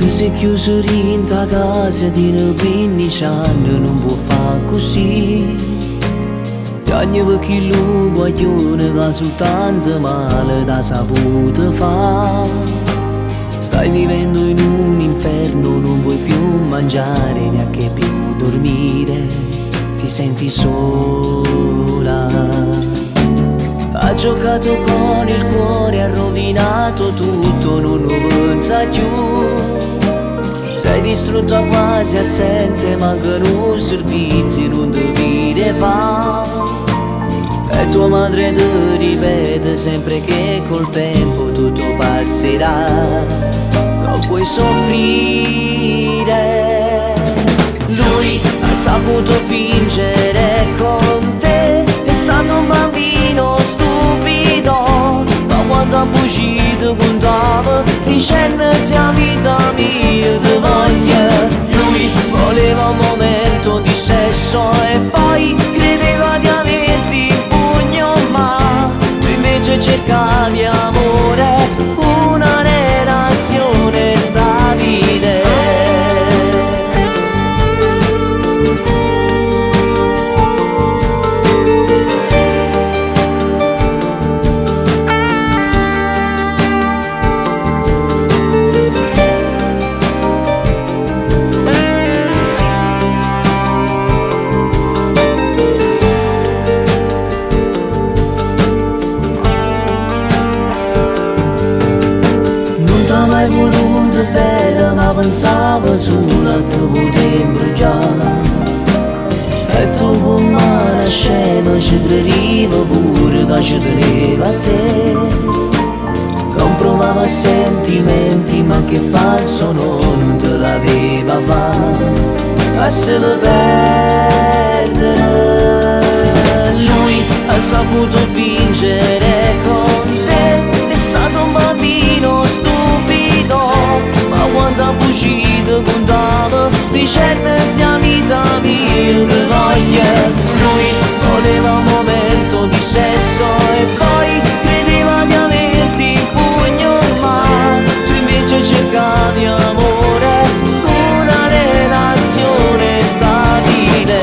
Se chiuso in ta casa di 15 anni non può fare così. Piagni perché lui guaglione che soltanto male da saputo fa. Stai vivendo in un inferno, non vuoi più mangiare neanche più dormire. Ti senti sola. Ha giocato con il cuore, ha rovinato tutto, non lo pensa più. Sei distrutta quasi assente, mancano servizi, non devi fa. E tua madre ti ripete sempre che col tempo tutto passerà. Non puoi soffrire. Lui ha saputo fingere con te, è stato un bambino stupido, ma quando ha bucito contava dicendo sia vita mia ti voglio. Lui voleva un momento di sesso e poi credeva di averti in pugno, ma tu invece cercavi amore, una relazione stabile. Mai voluto bella, ma pensavo solo a te poter imbrogliare. E tu con mano scema ci crediva pure che ci teneva a te. Non provava sentimenti, ma che falso non te l'aveva fatto a se lo perdere. Lui ha saputo fingere con te, è stato un bambino stupido, ma quando ha bucito contava dicendo sia vita mia ti voglio. Lui voleva un momento di sesso e poi credeva di averti in pugno, ma tu invece cercavi amore, una relazione stabile.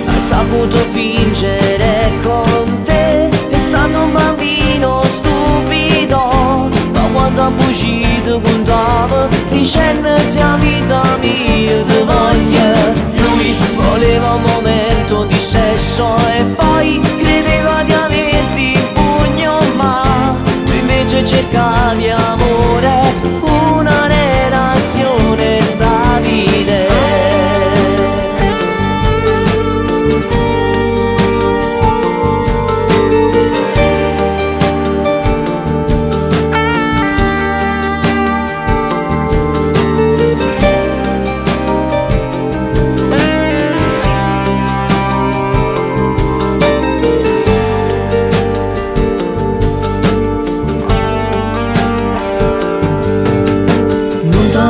Ha saputo fingere con te, è stato un bambino stupido, ma quando ha bucito contava dicendo sia vita mia ti voglio. Lui voleva un momento di sesso e poi credeva di averti in pugno, ma tu invece cercavi amore, una relazione stabile.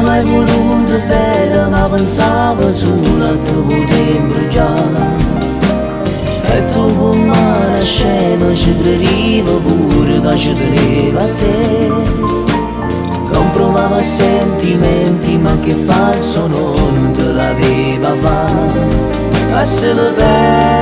Mai voluto bella, ma pensavo solo a te poter imbrogliare. E tu con mano scema ci crediva pure che ci teneva a te. Non provavo aveva sentimenti ma che falso non te l'aveva fa. Lascialo perdere